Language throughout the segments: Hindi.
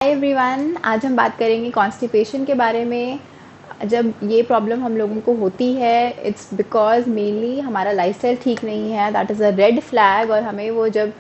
हाय एवरीवन, आज हम बात करेंगे कॉन्स्टिपेशन के बारे में। जब ये प्रॉब्लम हम लोगों को होती है, इट्स बिकॉज मेनली हमारा लाइफस्टाइल ठीक नहीं है। That is a red flag. और हमें वो जब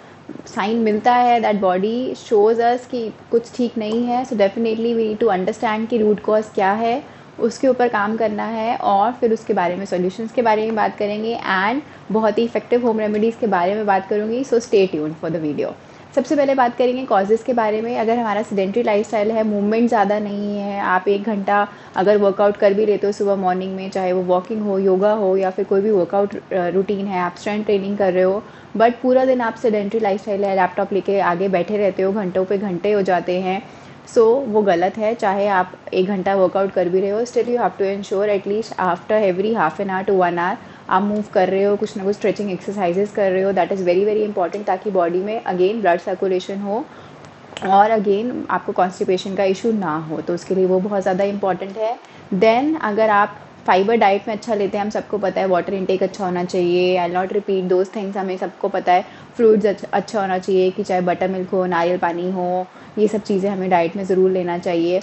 साइन मिलता है दैट बॉडी शोज अस कि कुछ ठीक नहीं है, so definitely we need to understand कि रूट कॉज क्या है, उसके ऊपर काम करना है और फिर उसके बारे में सॉल्यूशंस के बारे में बात करेंगे एंड बहुत ही इफेक्टिव होम रेमेडीज़ के बारे में बात करूँगी। So stay tuned for the video. सबसे पहले बात करेंगे कॉजेज़ के बारे में। अगर हमारा सेडेंट्री लाइफस्टाइल है, मूवमेंट ज़्यादा नहीं है, आप 1 घंटा अगर वर्कआउट कर भी लेते हो सुबह मॉर्निंग में, चाहे वो वॉकिंग हो, योगा हो या फिर कोई भी वर्कआउट रूटीन है, आप स्ट्रेंथ ट्रेनिंग कर रहे हो, बट पूरा दिन आप सेडेंट्री लाइफस्टाइल है, लैपटॉप लेके आगे बैठे रहते हो, घंटों पे घंटे हो जाते हैं, सो वो गलत है। चाहे आप 1 घंटा वर्कआउट कर भी रहे हो, still you have to ensure at least after every half an hour to 1 hour आप मूव कर रहे हो, कुछ ना कुछ स्ट्रेचिंग एक्सरसाइजेस कर रहे हो। That is very very important, ताकि बॉडी में अगेन ब्लड सर्कुलेशन हो और अगेन आपको कॉन्स्टिपेशन का इशू ना हो, तो उसके लिए वो बहुत ज़्यादा इंपॉर्टेंट है। देन अगर आप फाइबर डाइट में अच्छा लेते हैं, हम सबको पता है वाटर इंटेक अच्छा होना चाहिए। आई नॉट रिपीट दोज थिंग्स, हमें सबको पता है। फ्रूट्स अच्छा होना चाहिए, कि चाहे बटर मिल्क हो, नारियल पानी हो, ये सब चीज़ें हमें डाइट में ज़रूर लेना चाहिए।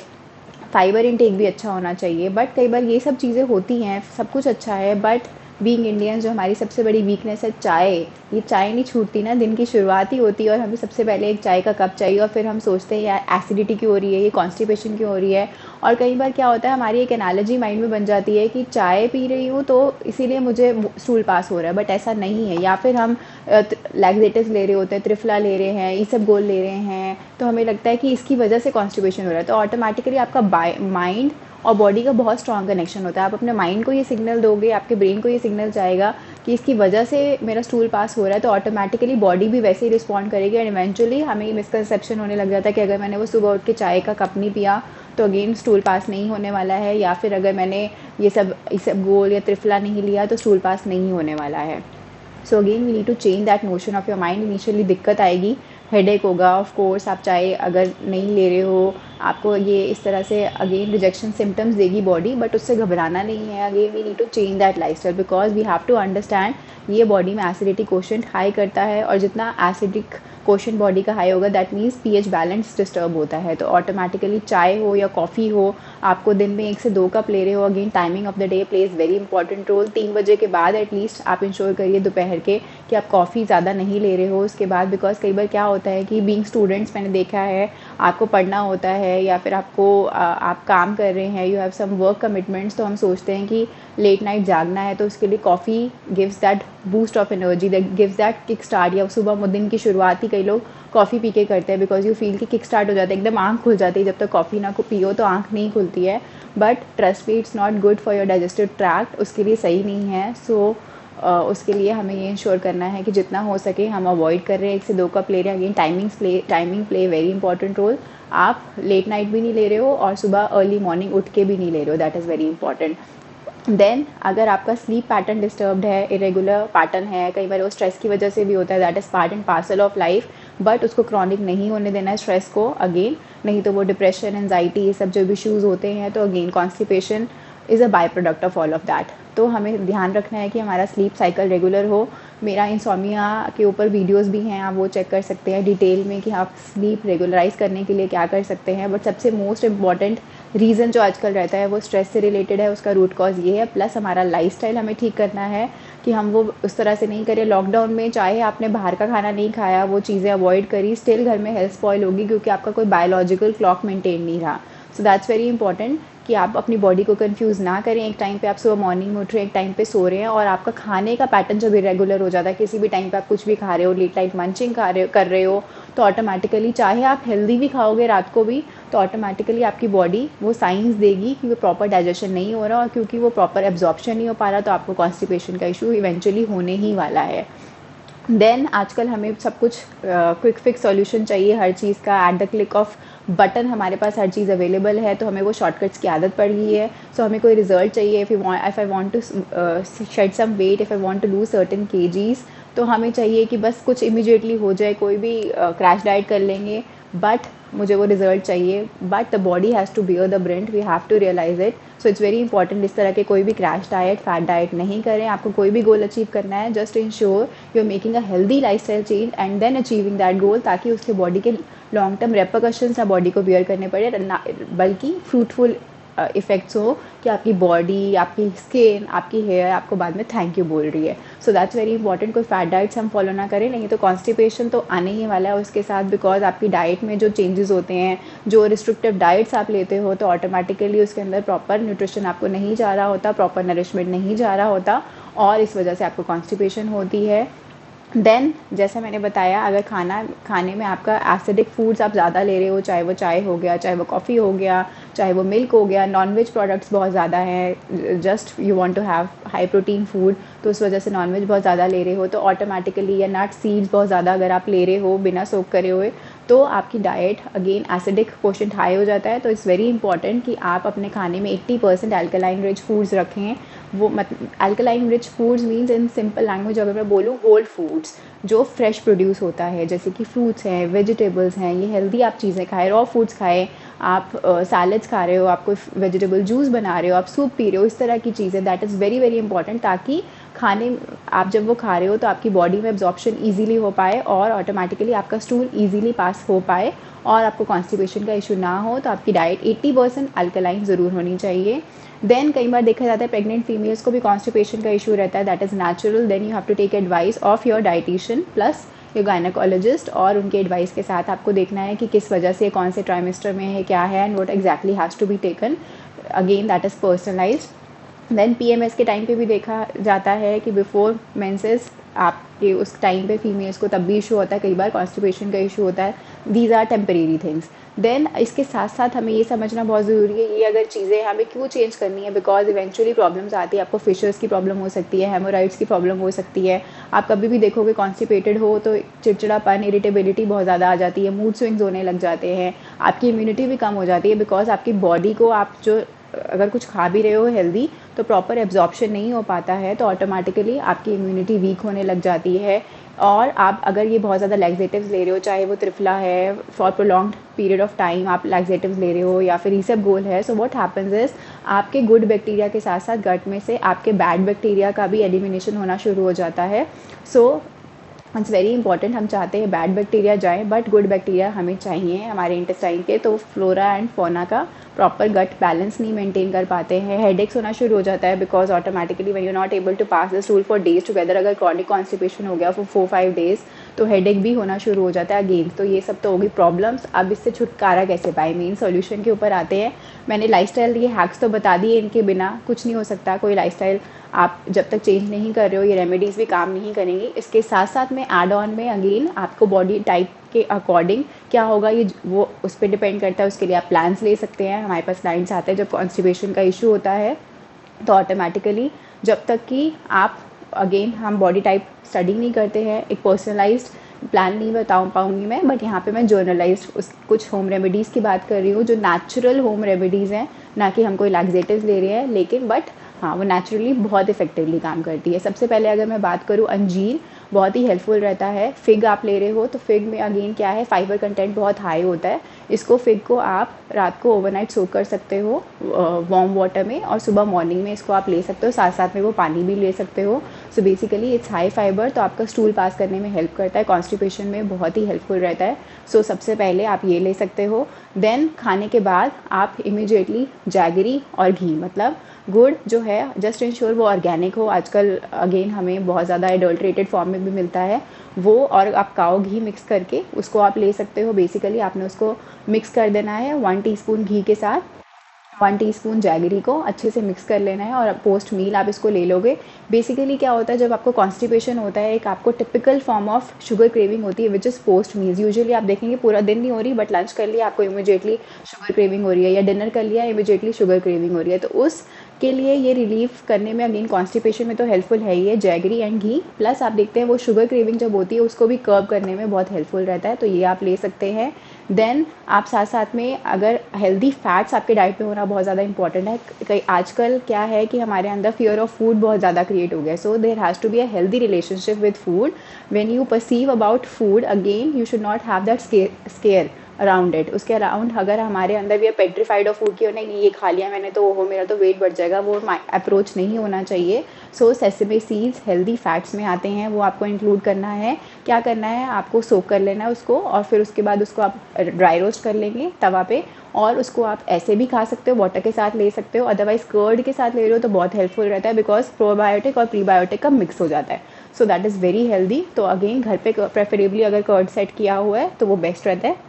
फाइबर इंटेक भी अच्छा होना चाहिए। बट कई बार ये सब चीज़ें होती हैं, सब कुछ अच्छा है, बट बीइंग इंडियंस जो हमारी सबसे बड़ी वीकनेस है चाय, ये चाय नहीं छूटती ना, दिन की शुरुआत ही होती है और हमें सबसे पहले एक चाय का कप चाहिए और फिर हम सोचते हैं यार एसिडिटी क्यों हो रही है, ये कॉन्स्टिपेशन क्यों हो रही है। और कई बार क्या होता है, हमारी एक एनालॉजी माइंड में बन जाती है कि चाय पी रही हूँ तो इसीलिए मुझे स्टूल पास हो रहा है, बट ऐसा नहीं है। या फिर हम लैक्सेटिव्स ले रहे होते हैं, त्रिफला ले रहे हैं, इसबगोल ले रहे हैं, तो हमें लगता है कि इसकी वजह से कॉन्स्टिपेशन हो रहा है। तो ऑटोमेटिकली आपका माइंड और बॉडी का बहुत स्ट्रॉन्ग कनेक्शन होता है। आप अपने माइंड को ये सिग्नल दोगे, आपके ब्रेन को ये सिग्नल जाएगा कि इसकी वजह से मेरा स्टूल पास हो रहा है, तो ऑटोमेटिकली बॉडी भी वैसे ही रिस्पॉन्ड करेगी। एंड इवेंचुअली हमें मिसकंसेप्शन होने लग जाता है कि अगर मैंने वो सुबह उठ के चाय का कप नहीं पिया तो अगेन स्टूल पास नहीं होने वाला है, या फिर अगर मैंने ये सब गोल या त्रिफला नहीं लिया तो स्टूल पास नहीं होने वाला है। So again we need to change that motion of your mind. Initially दिक्कत आएगी, हेडेक होगा, ऑफ कोर्स आप चाहे अगर नहीं ले रहे हो, आपको ये इस तरह से अगेन रिजेक्शन सिम्टम्स देगी बॉडी, बट उससे घबराना नहीं है। Again we need to change that lifestyle because we have to understand ये बॉडी में एसिडिटी कोशेंट हाई करता है, और जितना एसिडिक कोशेंट बॉडी का हाई होगा that means pH balance disturb होता है। तो ऑटोमेटिकली चाय हो या कॉफ़ी हो, आपको दिन में 1 से 2 कप ले रहे हो, again timing of the day plays very important role. 3 बजे के बाद एटलीस्ट आप इंश्योर करिए दोपहर के कि आप कॉफ़ी ज़्यादा नहीं ले रहे हो उसके बाद। बिकॉज कई बार क्या होता है कि बीइंग स्टूडेंट्स, मैंने देखा है, आपको पढ़ना होता है या फिर आपको आप काम कर रहे हैं, you have some work commitments, तो हम सोचते हैं कि लेट नाइट जागना है, तो उसके लिए coffee gives that boost of energy, that gives that kick start. या सुबह दिन की शुरुआत ही कई लोग कॉफ़ी पी के करते हैं बिकॉज यू फील कि किक स्टार्ट हो जाता है, एकदम आँख खुल जाती है। जब तक कॉफ़ी ना पियो तो आँख नहीं खुलती है, but trust me it's not good for your digestive tract, उसके लिए सही नहीं है। सो उसके लिए हमें ये इंश्योर करना है कि जितना हो सके हम अवॉइड कर रहे हैं, 1 से 2 कप ले रहे हैं। Again timing play very important role. आप लेट नाइट भी नहीं ले रहे हो और सुबह अर्ली मॉर्निंग उठ के भी नहीं ले रहे हो, that is very important. Then अगर आपका स्लीप पैटर्न डिस्टर्ब्ड है, इरेगुलर पैटर्न है, कई बार वो स्ट्रेस की वजह से भी होता है, that is part and parcel of life, but उसको क्रॉनिक नहीं होने देना है स्ट्रेस को अगेन, नहीं तो वो डिप्रेशन, एंजाइटी, ये सब जो इश्यूज़ होते हैं, तो again constipation is a by product of all of that. तो हमें ध्यान रखना है कि हमारा स्लीप साइकिल रेगुलर हो। मेरा इंसोमिया के ऊपर वीडियोस भी हैं, आप वो चेक कर सकते हैं डिटेल में कि आप स्लीप रेगुलराइज करने के लिए क्या कर सकते हैं। बट सबसे मोस्ट इम्पॉर्टेंट रीज़न जो आजकल रहता है वो स्ट्रेस से रिलेटेड है, उसका रूट कॉज ये है। प्लस हमारा लाइफस्टाइल हमें ठीक करना है कि हम वो उस तरह से नहीं करें। लॉकडाउन में चाहे आपने बाहर का खाना नहीं खाया, वो चीज़ें अवॉइड करी, स्टिल घर में हेल्थ स्पॉइल होगी क्योंकि आपका कोई बायोलॉजिकल क्लॉक मेंटेन नहीं रहा। सो दैट्स वेरी इंपॉर्टेंट कि आप अपनी बॉडी को कंफ्यूज ना करें। एक टाइम पे आप सुबह मॉर्निंग में उठ रहे हैं, एक टाइम पे सो रहे हैं, और आपका खाने का पैटर्न जब इरेगुलर हो जाता है, किसी भी टाइम पे आप कुछ भी खा रहे हो, लेट नाइट मंचिंग कर रहे हो, तो ऑटोमेटिकली चाहे आप हेल्दी भी खाओगे रात को भी, तो ऑटोमेटिकली आपकी बॉडी वो साइंस देगी कि वो प्रॉपर डाइजेशन नहीं हो रहा, और क्योंकि वो प्रॉपर एब्जॉर्प्शन नहीं हो पा रहा, तो आपको कॉन्स्टिपेशन का इशू इवेंचुअली होने ही वाला है। देन आजकल हमें सब कुछ क्विक फिक्स सॉल्यूशन चाहिए हर चीज़ का, at the click off button हमारे पास हर चीज़ अवेलेबल है, तो हमें वो शॉर्टकट्स की आदत पड़ गई है। सो हमें कोई रिजल्ट चाहिए, if I want to shed some weight, if I want to lose certain kgs, तो हमें चाहिए कि बस कुछ इमीडिएटली हो जाए, कोई भी क्रैश डाइट कर लेंगे, बट मुझे वो रिजल्ट चाहिए। But the body has to bear the brunt, we have to realise it. So it's very important इस तरह के कोई भी क्रैश डाइट, फैट डाइट नहीं करें। आपको कोई भी गोल अचीव करना है, just ensure you are making a healthy life style change and then achieving that goal, ताकि उसके बॉडी के लॉन्ग टर्म रेपरकशंस ना बॉडी को बियर करने पड़े, बल्कि फ्रूटफुल इफ़ेक्ट्स हो कि आपकी बॉडी, आपकी स्किन, आपकी हेयर आपको बाद में थैंक यू बोल रही है। So that's very important. कोई फैट डाइट्स हम फॉलो ना करें, नहीं तो कॉन्स्टिपेशन तो आने ही वाला है उसके साथ, बिकॉज आपकी डाइट में जो चेंजेस होते हैं, जो रिस्ट्रिक्टिव डाइट्स आप लेते हो, तो ऑटोमेटिकली उसके अंदर प्रॉपर न्यूट्रिशन आपको नहीं जा रहा होता, प्रॉपर नरिशमेंट नहीं जा रहा होता, और इस वजह से आपको कॉन्स्टिपेशन होती है। देन जैसा मैंने बताया, अगर खाने में आपका एसिडिक फूड्स आप ज़्यादा ले रहे हो, चाहे वो चाय हो गया, चाहे वो कॉफ़ी हो गया, चाहे वो मिल्क हो गया, नॉनवेज प्रोडक्ट्स बहुत ज़्यादा हैं, just you want to have high protein food, तो उस वजह से नॉनवेज बहुत ज़्यादा ले रहे हो, तो ऑटोमेटिकली, या नट सीड्स बहुत ज़्यादा अगर आप ले रहे हो बिना सोक करे हुए, तो आपकी diet again acidic quotient high हो जाता है। तो इट्स वेरी इंपॉर्टेंट कि आप अपने खाने में 80% अल्कलाइन रिच फूड्स रखें। वो alkaline rich foods means, in simple language अगर मैं बोलूँ, होल फूड्स जो फ्रेश प्रोड्यूस होता है, जैसे कि फ्रूट्स हैं, वेजिटेबल्स हैं, ये हेल्दी आप चीज़ें खाएं, रॉ फूड्स खाएं, आप सैलड्स खा रहे हो, आप कोई वेजिटेबल जूस बना रहे हो, आप सूप पी रहे हो, इस तरह की चीज़ें, that is very very important, ताकि खाने आप जब वो खा रहे हो तो आपकी बॉडी में एब्जॉर्प्शन ईजिली हो पाए और ऑटोमेटिकली आपका स्टूल ईजिली पास हो पाए और आपको कॉन्स्टिपेशन का इशू ना हो। तो आपकी डाइट 80% अल्कलाइन ज़रूर होनी चाहिए। देन कई बार देखा जाता है प्रेग्नेंट फीमेल्स को भी कॉन्स्टिपेशन का इशू रहता है, that is natural. Then you have to take advice of your dietitian plus your gynaecologist, और उनके एडवाइस के साथ आपको देखना है कि किस वजह से, कौन से ट्राइमेस्टर में है, क्या है, and what exactly has to be taken. Again that is personalised. Then PMS के टाइम पे भी देखा जाता है कि बिफोर मेंसेस आपके उस टाइम पे फीमेल्स को तब भी इशू होता है, कई बार कॉन्स्टिपेशन का इशू होता है। These are temporary things. Then इसके साथ साथ हमें ये समझना बहुत ज़रूरी है, ये अगर चीज़ें हमें क्यों चेंज करनी है, बिकॉज इवेंचुअली प्रॉब्लम्स आती है। आपको फिशर्स की प्रॉब्लम हो सकती है, हेमोराइड्स की प्रॉब्लम हो सकती है। आप कभी भी देखोगे कॉन्स्टिपेटेड हो तो चिड़चिड़ापन, इरिटेबिलिटी बहुत ज़्यादा आ जाती है, मूड स्विंग्स होने लग जाते हैं, आपकी इम्यूनिटी भी कम हो जाती है, बिकॉज आपकी बॉडी को आप जो अगर कुछ खा भी रहे हो हेल्दी, तो प्रॉपर एब्जॉर्प्शन नहीं हो पाता है, तो ऑटोमेटिकली आपकी इम्यूनिटी वीक होने लग जाती है। और आप अगर ये बहुत ज़्यादा लैक्सेटिव्स ले रहे हो, चाहे वो त्रिफला है, for prolonged period of time आप लैक्सेटिव्स ले रहे हो, या फिर ईसेबगोल है, सो व्हाट हैपेंस इज आपके गुड बैक्टीरिया के साथ साथ गट में से आपके बैड बैक्टीरिया का भी एलिमिनेशन होना शुरू हो जाता है। सो इट्स वेरी इंपॉर्टेंट। हम चाहते हैं बैड बैक्टीरिया जाएँ, बट गुड बैक्टीरिया हमें चाहिए हमारे इंटेस्टाइन के। तो फ्लोरा एंड फोना का प्रॉपर गट बैलेंस नहीं मेंटेन कर पाते हैं, हेडेक्स होना शुरू हो जाता है, because automatically when you not able to pass the stool for days together, अगर क्रॉनिक कॉन्स्टिपेशन हो गया फॉर 4-5 डेज, तो हेडेक भी होना शुरू हो जाता है अगेन। तो ये सब तो होगी प्रॉब्लम्स। अब इससे छुटकारा कैसे पाए, मेन सॉल्यूशन के ऊपर आते हैं। मैंने लाइफस्टाइल ये हैक्स तो बता दिए, इनके बिना कुछ नहीं हो सकता। कोई लाइफस्टाइल आप जब तक चेंज नहीं कर रहे हो, ये रेमेडीज़ भी काम नहीं करेंगी। इसके साथ साथ में एड ऑन में अगेन आपको बॉडी टाइप के अकॉर्डिंग क्या होगा, ये वो उस पर डिपेंड करता है। उसके लिए आप प्लान्स ले सकते हैं। हमारे पास क्लाइंट्स आते हैं जब कॉन्स्टिपेशन का इशू होता है, तो ऑटोमेटिकली जब तक कि आप अगेन हम बॉडी टाइप स्टडी नहीं करते हैं, एक पर्सनलाइज्ड प्लान नहीं बता पाऊँगी मैं, बट यहाँ पे मैं जर्नलाइज्ड कुछ होम रेमेडीज़ की बात कर रही हूँ, जो नेचुरल होम रेमेडीज़ हैं, ना कि हम कोई लैक्सेटिव्स ले रहे हैं, लेकिन बट हाँ वो नेचुरली बहुत इफेक्टिवली काम करती है। सबसे पहले अगर मैं बात करूँ, अंजीर बहुत ही हेल्पफुल रहता है। फिग आप ले रहे हो तो फिग में अगेन क्या है, फाइबर कंटेंट बहुत हाई होता है। इसको फिग को आप रात को ओवरनाइट सोक कर सकते हो वार्म वाटर में, और सुबह मॉर्निंग में इसको आप ले सकते हो, साथ साथ में वो पानी भी ले सकते हो। So basically it's high fibre, तो आपका स्टूल पास करने में हेल्प करता है, कॉन्स्टिपेशन में बहुत ही हेल्पफुल रहता है। सो सबसे पहले आप ये ले सकते हो। देन खाने के बाद आप इमीडिएटली जैगरी और घी, मतलब गुड़ जो है, जस्ट इंश्योर वो ऑर्गेनिक हो। आजकल अगेन हमें बहुत ज़्यादा एडल्ट्रेटेड फॉर्म में भी मिलता है वो, और आप काओ घी मिक्स करके उसको आप ले सकते हो। बेसिकली आपने उसको मिक्स कर देना है 1 टीस्पून घी के साथ, 1 टीस्पून जैगरी को अच्छे से मिक्स कर लेना है, और पोस्ट मील आप इसको ले लोगे। बेसिकली क्या होता है, जब आपको कॉन्स्टिपेशन होता है, एक आपको typical form of sugar craving होती है, which is post meals. Usually आप देखेंगे पूरा दिन नहीं हो रही, बट लंच कर लिया आपको इमीडिएटली शुगर क्रेविंग हो रही है, या डिनर कर लिया इमीडिएटली शुगर क्रेविंग हो रही है। तो उस के लिए ये रिलीफ करने में अगेन कॉन्स्टिपेशन में तो हेल्पफुल है ही है जैगरी एंड घी, प्लस आप देखते हैं वो शुगर क्रेविंग जब होती है उसको भी कर्ब करने में बहुत हेल्पफुल रहता है, तो ये आप ले सकते हैं। देन आप साथ साथ में अगर हेल्दी फैट्स आपके डाइट में होना बहुत ज़्यादा इंपॉर्टेंट है। कई आजकल क्या है कि हमारे अंदर फियर ऑफ फूड बहुत ज़्यादा क्रिएट हो गया, so there has to be a healthy relationship with food. When you perceive about food, again you should not have that scare around it, उसके अराउंड अगर हमारे अंदर भी पेट्रीफाइड ऑफ फूड की नहीं ये खा लिया मैंने तो वो मेरा तो वेट बढ़ जाएगा, वो अप्रोच नहीं होना चाहिए। सो सेसमे सीड्स हेल्दी फैट्स में आते हैं, वो आपको इंक्लूड करना है। क्या करना है, आपको सोक कर लेना है उसको, और फिर उसके बाद उसको आप ड्राई रोस्ट कर लेंगे तवा पे, और उसको आप ऐसे भी खा सकते हो, वाटर के साथ ले सकते हो, अदरवाइज कर्ड के साथ ले रहे हो तो बहुत हेल्पफुल रहता है, बिकॉज प्रोबायोटिक और प्रीबायोटिक का मिक्स हो जाता है। So that is very healthy. तो अगेन घर पे प्रेफरेबली अगर कर्ड सेट किया हुआ है तो वो बेस्ट रहता है।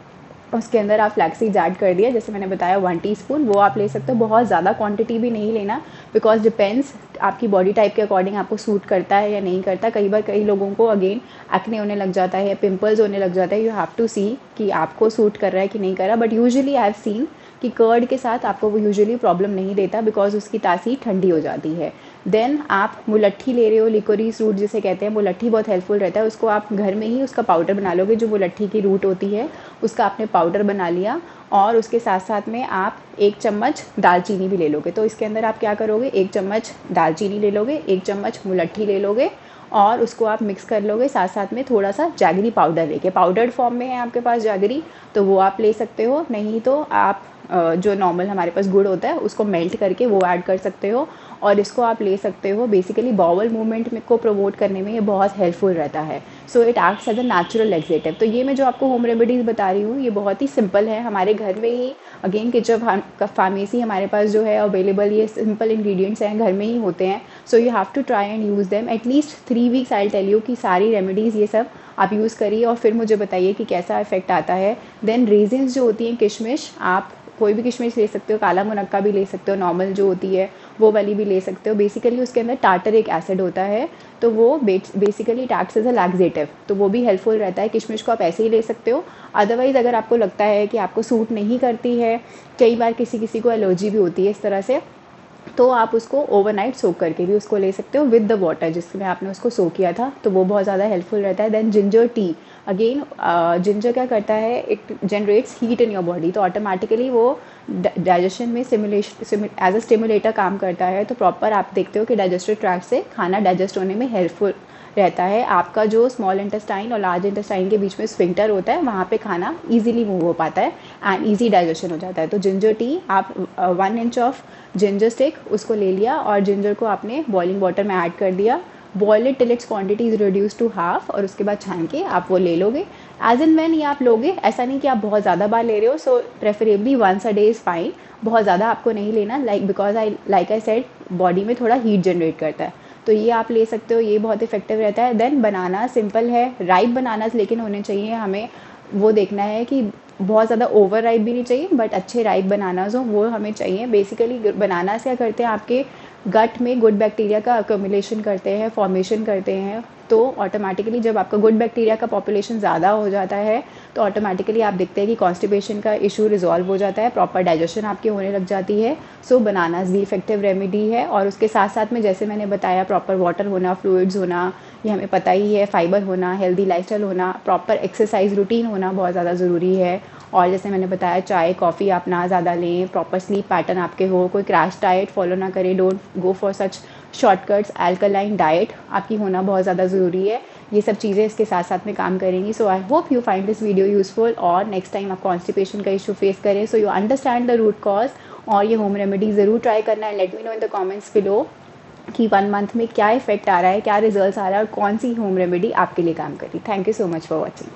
उसके अंदर आप फ्लैक्स सीड्स ऐड कर दिया, जैसे मैंने बताया 1 टीस्पून, वो आप ले सकते हो। बहुत ज़्यादा क्वांटिटी भी नहीं लेना, बिकॉज डिपेंड्स आपकी बॉडी टाइप के अकॉर्डिंग आपको सूट करता है या नहीं करता। कई बार कई लोगों को अगेन एक्ने होने लग जाता है, पिंपल्स होने लग जाता है। यू हैव टू सी कि आपको सूट कर रहा है कि नहीं कर रहा, but usually I have seen कि कर्ड के साथ आपको वो यूजुअली प्रॉब्लम नहीं देता, बिकॉज उसकी तासीर ठंडी हो जाती है। देन आप मुलट्ठी ले रहे हो, लिकोरीस रूट जिसे कहते हैं, मुलट्ठी बहुत हेल्पफुल रहता है। उसको आप घर में ही उसका पाउडर बना लोगे, जो मुलट्ठी की रूट होती है उसका आपने पाउडर बना लिया, और उसके साथ साथ में आप 1 चम्मच दालचीनी भी ले लोगे। तो इसके अंदर आप क्या करोगे, 1 चम्मच दालचीनी ले लोगे, 1 चम्मच मुलट्ठी ले लोगे, और उसको आप मिक्स कर लोगे। साथ साथ में थोड़ा सा जैगरी पाउडर लेके, पाउडर्ड फॉर्म में है आपके पास जैगरी तो वो आप ले सकते हो, नहीं तो आप जो नॉर्मल हमारे पास गुड़ होता है उसको मेल्ट करके वो ऐड कर सकते हो, और इसको आप ले सकते हो। बेसिकली बाउल मूवमेंट को प्रमोट करने में ये बहुत हेल्पफुल रहता है। So it acts as a natural laxative. तो ये मैं जो आपको होम रेमेडीज़ बता रही हूँ ये बहुत ही सिंपल है, हमारे घर में ही अगेन किचन फार्मेसी हमारे पास जो है अवेलेबल, ये सिंपल इंग्रेडिएंट्स हैं, घर में ही होते हैं। So you have to try and use them at least 3 weeks. I tell you कि सारी रेमेडीज़ ये सब आप यूज़ करिए और फिर मुझे बताइए कि कैसा इफेक्ट आता है। देन रेजिन्स जो होती हैं, किशमिश, आप कोई भी किशमिश ले सकते हो, काला मुनक्का भी ले सकते हो, नॉर्मल जो होती है वो वाली भी ले सकते हो। बेसिकली उसके अंदर टार्टरिक एसिड होता है, तो वो basically acts as a laxative, तो वो भी हेल्पफुल रहता है। किशमिश को आप ऐसे ही ले सकते हो। अदरवाइज़ अगर आपको लगता है कि आपको सूट नहीं करती है, कई बार किसी किसी को एलर्जी भी होती है इस तरह से, तो आप उसको ओवरनाइट सोक करके भी उसको ले सकते हो विद द वाटर जिसमें आपने उसको सोक किया था, तो वो बहुत ज़्यादा हेल्पफुल रहता है। Then ginger tea, again ginger क्या करता है, it generates heat in your body, तो ऑटोमेटिकली वो डाइजेशन में स्टिमुलेशन एज अ स्टिमुलेटर काम करता है। तो प्रॉपर आप देखते हो कि डाइजेस्टिव ट्रैक्ट से खाना डाइजेस्ट होने में हेल्पफुल रहता है। आपका जो स्मॉल इंटेस्टाइन और लार्ज इंटेस्टाइन के बीच में स्फिंक्टर होता है, वहाँ पे खाना इजीली मूव हो पाता है एंड इजी डाइजेशन हो जाता है। तो जिंजर टी आप 1 इंच ऑफ जिंजर स्टिक उसको ले लिया, और जिंजर को आपने बॉइलिंग वाटर में ऐड कर दिया, boil it till its quantity is reduce to half, और उसके बाद छान के आप वो ले लोगे। एज इन वैन ये आप लोगे, ऐसा नहीं कि आप बहुत ज़्यादा बार ले रहे हो। So preferably 1 a day is fine, बहुत ज़्यादा आपको नहीं लेना, बिकॉज आई सेड बॉडी में थोड़ा हीट जनरेट करता है, तो ये आप ले सकते हो, ये बहुत इफेक्टिव रहता है। देन बनाना सिंपल है, राइप बनानास लेकिन होने चाहिए, हमें वो देखना है कि बहुत ज़्यादा ओवर राइप भी नहीं चाहिए, बट अच्छे राइप बनानास हो वो हमें चाहिए। बेसिकली बनानास क्या करते हैं, आपके गट में गुड बैक्टीरिया का अक्यूमुलेशन करते हैं, फॉर्मेशन करते हैं, तो ऑटोमेटिकली जब आपका गुड बैक्टीरिया का पॉपुलेशन ज़्यादा हो जाता है तो ऑटोमेटिकली आप देखते हैं कि कॉन्स्टिपेशन का इशू रिजॉल्व हो जाता है, प्रॉपर डाइजेशन आपकी होने लग जाती है। सो बनानास भी इफेक्टिव रेमेडी है, और उसके साथ साथ में जैसे मैंने बताया प्रॉपर वाटर होना, फ्लूइड्स होना, ये हमें पता ही है, फाइबर होना, हेल्दी लाइफस्टाइल होना, प्रॉपर एक्सरसाइज रूटीन होना बहुत ज़्यादा ज़रूरी है। और जैसे मैंने बताया चाय कॉफ़ी आप ना ज़्यादा लें, प्रॉपर स्लीप पैटर्न आपके हो, कोई क्रैश डाइट फॉलो ना करें, don't go for such shortcuts, alkaline diet आपकी होना बहुत ज़्यादा ज़रूरी है। ये सब चीज़ें इसके साथ साथ में काम करेंगी। So I hope you find this video useful, और नेक्स्ट टाइम आप कॉन्स्टिपेशन का इशू फेस करें so you understand the root cause, और ये होम रेमेडी ज़रूर ट्राई करना है। Let me know in the comments below कि 1 मंथ में क्या इफेक्ट आ रहा है, क्या रिजल्ट्स आ रहा है, और कौन सी होम रेमेडी आपके लिए काम करी। Thank you so much for watching.